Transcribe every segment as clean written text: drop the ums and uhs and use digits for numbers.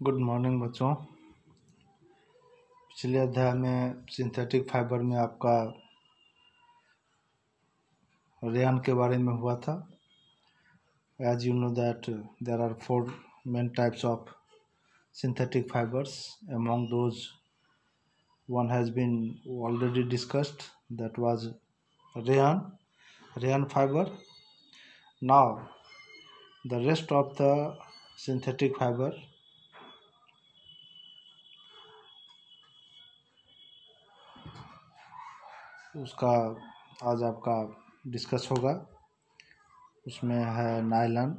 Good morning बच्चों। पिछले अध्याय में सिंथेटिक फाइबर में आपका रेयन के बारे में हुआ था। As you know that there are 4 main types of synthetic fibers. Among those, one has been already discussed, that was rayon fiber. Now the rest of the synthetic fiber, उसका आज आपका डिस्कस होगा। उसमें है नायलॉन,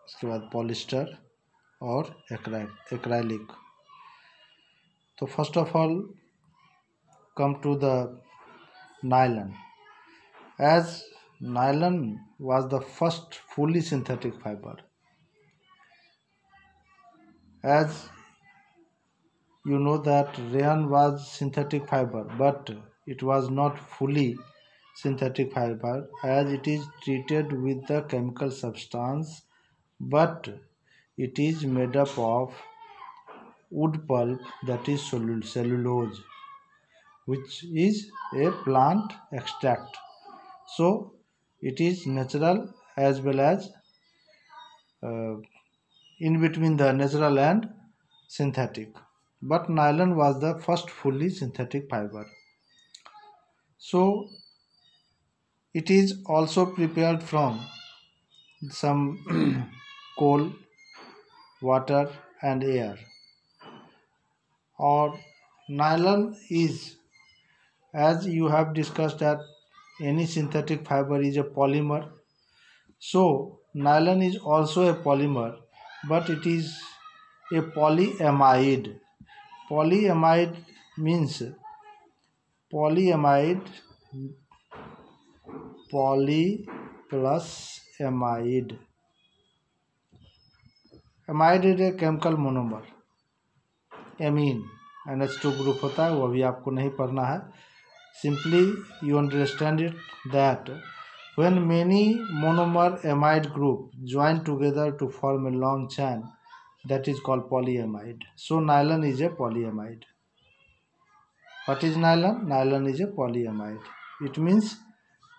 उसके बाद polyester और acrylic. तो first of all come to the nylon. As nylon was the first fully synthetic fiber, as you know that rayon was synthetic fiber, but it was not fully synthetic fiber as it is treated with the chemical substance, but it is made up of wood pulp, that is cellulose, which is a plant extract. So it is natural as well as in between the natural and synthetic, but nylon was the first fully synthetic fiber. So it is also prepared from some coal, water and air. Or nylon is, as you have discussed, that any synthetic fiber is a polymer. So nylon is also a polymer, but it is a polyamide. Polyamide means poly plus amide. Amide is a chemical monomer. Amine NH2 group होता है, वो अभी आपको नहीं पढ़ना है. Simply you understand it that when many monomer amide group join together to form a long chain, that is called polyamide. So nylon is a polyamide. What is nylon? Nylon is a polyamide. It means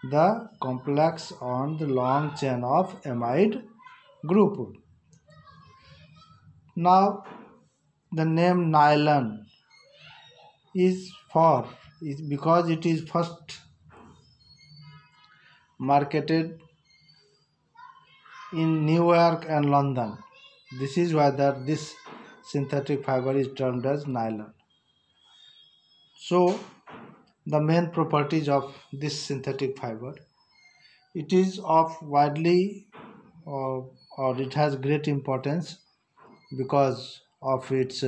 the complex on the long chain of amide group. Now the name nylon is because it is first marketed in New York and London. This is why that this synthetic fiber is termed as nylon. So the main properties of this synthetic fiber, it is of widely or it has great importance because of its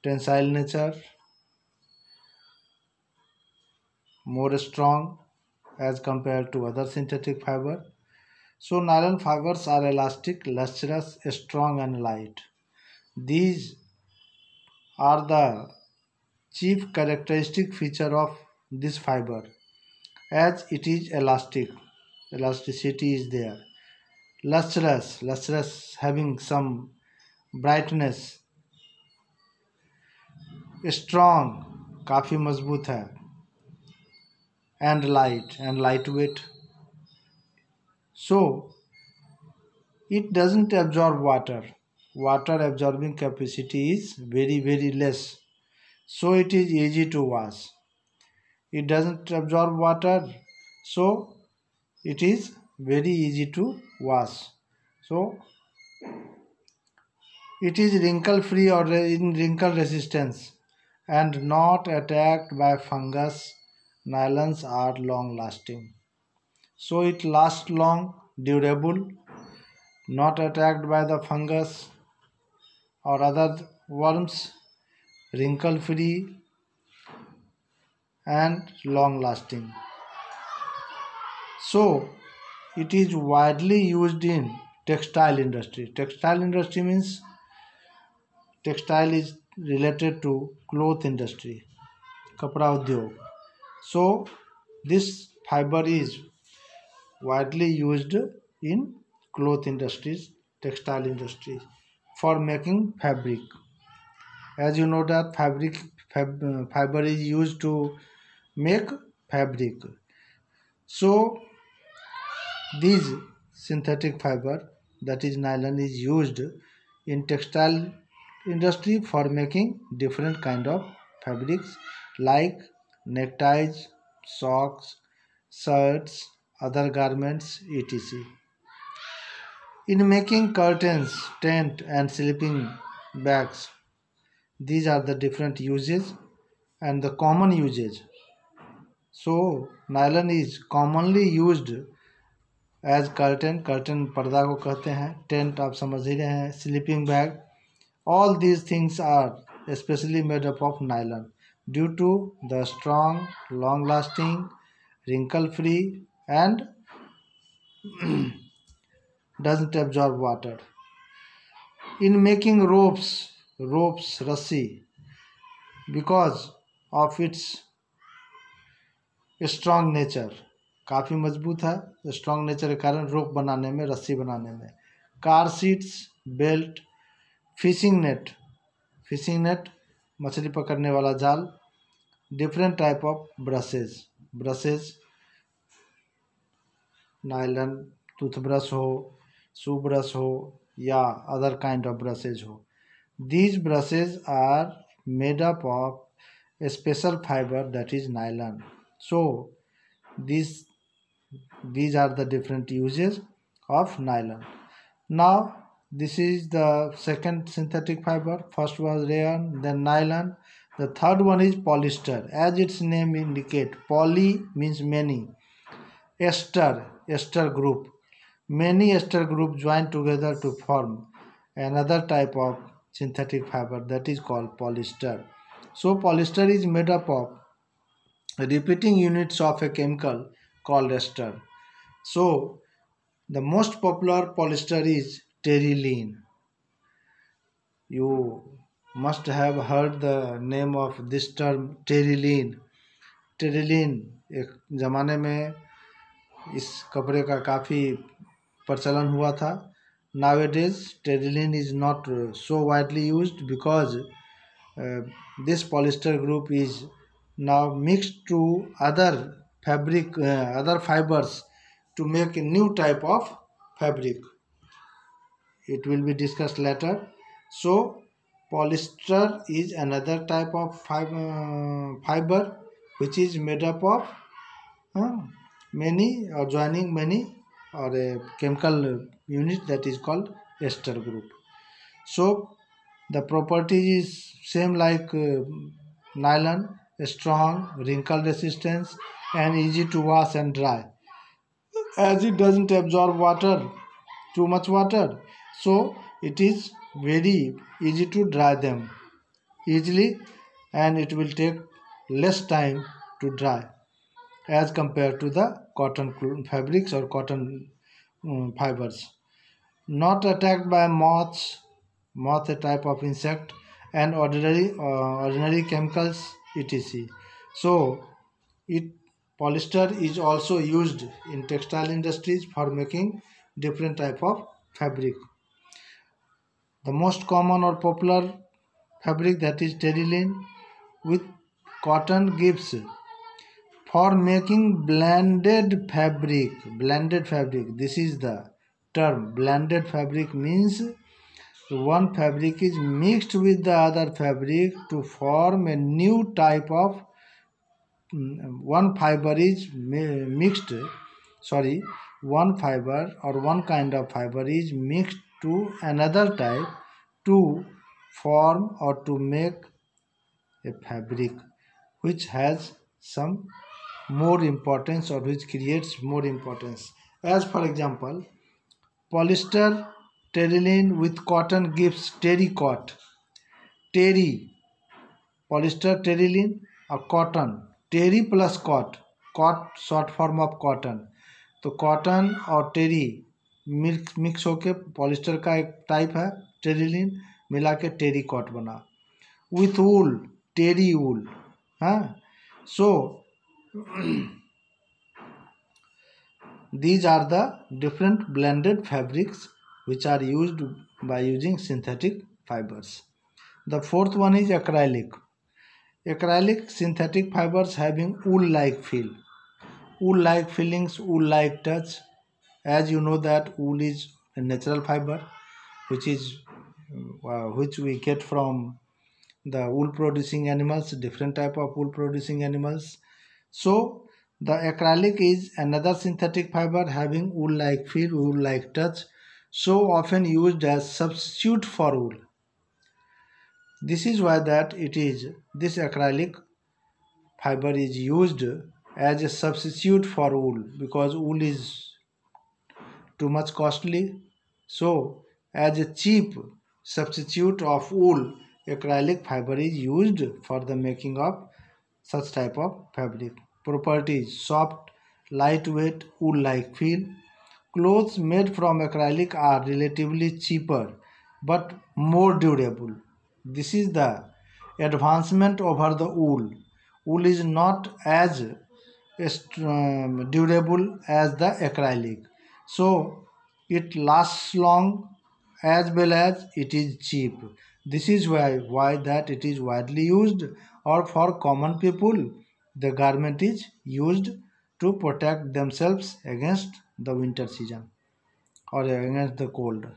tensile nature, more strong as compared to other synthetic fiber. So nylon fibers are elastic, lustrous, strong and light. These are the chief characteristic feature of this fiber. As it is elastic, elasticity is there. Lustrous having some brightness. Strong, काफी मजबूत है. And light and lightweight. So it doesn't absorb water. Water absorbing capacity is very less. So it is easy to wash. It doesn't absorb water, so it is very easy to wash. So it is wrinkle free or in wrinkle resistance and not attacked by fungus. Nylons are long lasting. So it lasts long, durable, not attacked by the fungus or other worms, wrinkle free and long lasting. So it is widely used in textile industry. Textile industry means textile is related to cloth industry, kapra udyog. So this fiber is widely used in cloth industries textile industry for making fabric. As you know that fiber is used to make fabric. So these synthetic fiber, that is nylon, is used in textile industry for making different kind of fabrics like neckties, socks, shirts, other garments, etc. In making curtains, tent and sleeping bags, these are the different uses and the common usage. So nylon is commonly used as curtain, curtain पर्दा को कहते हैं, tent आप समझ ही रहे हैं, sleeping bag, all these things are specially made up of nylon due to the strong, long lasting, wrinkle free and doesn't absorb water. In making ropes, रस्सी, because of its strong nature, काफ़ी मजबूत है, strong nature के कारण रोप बनाने में, रस्सी बनाने में. Car seats, belt, fishing net मछली पकड़ने वाला जाल, different type of brushes nylon, toothbrush हो, शू ब्रश हो या अदर काइंड ऑफ ब्रशेज हो. These brushes are made up of a special fibre that is nylon. So these are the different uses of nylon. Now this is the second synthetic fiber. First was rayon, then nylon. The third one is polyester. As its name indicate, poly means many, ester group, many ester group join together to form another type of synthetic fiber that is called polyester. So polyester is made up of repeating units of a chemical called ester. So the most popular polyester is terylene. You must have heard the name of this term, terylene. terylene एक ज़माने में इस कपड़े का काफ़ी प्रचलन हुआ था. Nowadays terylene is not so widely used because this polyester group is now mixed to other fibers to make a new type of fabric. It will be discussed later. So polyester is another type of fiber which is made up of many or joining many or a chemical unit that is called ester group. So the property is same like nylon, strong, wrinkle resistance and easy to wash and dry. As it doesn't absorb too much water, so it is very easy to dry them easily and it will take less time to dry as compared to the cotton fabrics or cotton fibers. Not attacked by moth a type of insect and ordinary chemicals, etc. So polyester is also used in textile industries for making different type of fabric. The most common or popular fabric that is terylene with cotton gives for making blended fabric. This is the term. Blended fabric means one fabric is mixed with the other fabric to form a new type of one fiber or one kind of fiber is mixed to another type to form or to make a fabric which has some more importance or which creates more importance. As for example, polyester terylene with cotton gives terrycot. Polyester terylene or cotton, terry plus cot short form of cotton. तो cotton और टेरी mix होके polyester का एक type है terylene, मिला के टेरी cot बना. With वूल, टेरी वूल. हाँ, सो these are the different blended fabrics which are used by using synthetic fibers. The fourth one is acrylic. Acrylic synthetic fibers having wool-like feel. Wool-like feelings, wool-like touch. As you know that wool is a natural fiber, which we get from the wool producing animals, different type of wool producing animals. So the acrylic is another synthetic fiber having wool-like feel, wool-like touch, so often used as substitute for wool. This is why that this acrylic fiber is used as a substitute for wool, because wool is too much costly. So as a cheap substitute of wool, acrylic fiber is used for the making of such type of fabric. Properties: soft, lightweight, wool-like feel. Clothes made from acrylic are relatively cheaper but more durable. This is the advancement over the wool. Wool is not as durable as the acrylic, so it lasts long as well as it is cheap. This is why that it is widely used, or for common people the garment is used to protect themselves against the winter season or against the cold.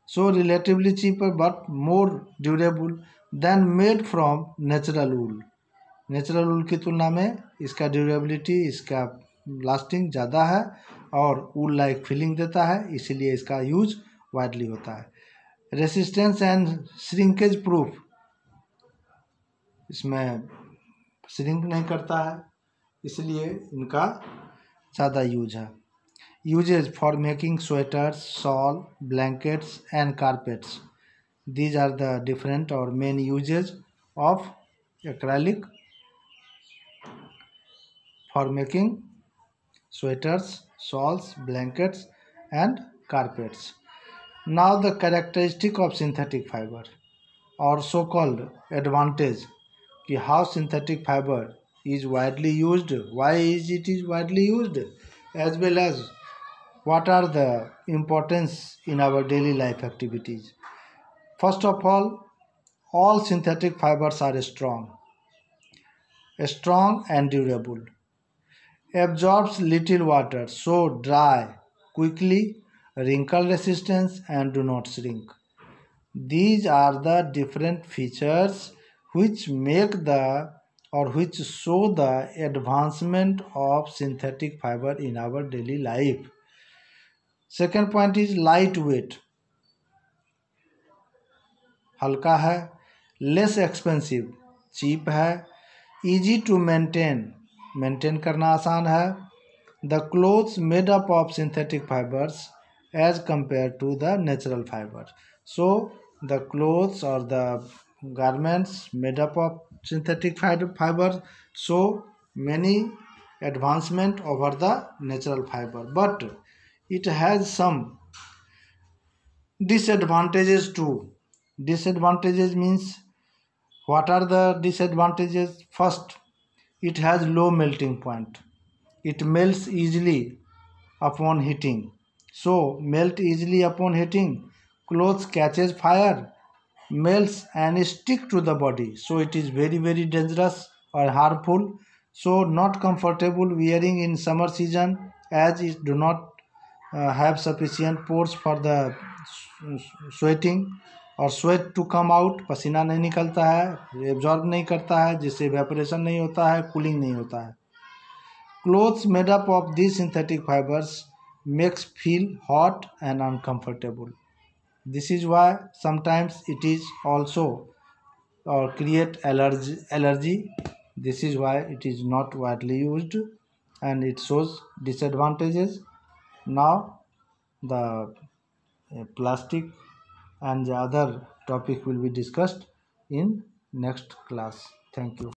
So relatively cheaper but more durable than made from natural wool. Natural wool की तुलना में इसका durability, इसका lasting ज़्यादा है और वूल like feeling देता है, इसीलिए इसका यूज वाइडली होता है। रेसिस्टेंस एंड श्रिंकेज प्रूफ, इसमें श्रिंक नहीं करता है, इसलिए इनका ज़्यादा यूज है। Uses for making sweaters, shawl, blankets and carpets, these are the different और main uses of acrylic for making sweaters, shawls, blankets and carpets. Now the characteristic of synthetic fiber or so-called advantage, कि how synthetic fiber is widely used, why is it widely used, as well as what are the importance in our daily life activities. First of all synthetic fibers are strong and durable. Absorbs little water, so dry quickly, wrinkle resistance and do not shrink. These are the different features which which show the advancement of synthetic fiber in our daily life. Second point is lightweight, हल्का है, less expensive, cheap है, easy to maintain करना आसान है. The clothes made up of synthetic fibers as compared to the natural fiber. So the clothes or the garments made up of synthetic fiber show many advancement over the natural fiber, but it has some disadvantages too. Disadvantages means, what are the disadvantages? First, it has low melting point. It melts easily upon heating. So melt easily upon heating. Clothes catches fire, melts and stick to the body. So it is very, very dangerous or harmful. So not comfortable wearing in summer season, as it do not have sufficient pores for the sweating और sweat to come out, पसीना नहीं निकलता है, absorb नहीं करता है, जिससे evaporation नहीं होता है, कूलिंग नहीं होता है. Clothes made up of this synthetic fibres makes feel hot and uncomfortable. This is why sometimes it is also और create allergy. This is why it is not widely used and it shows disadvantages. Now the plastic and the other topic will be discussed in next class. Thank you.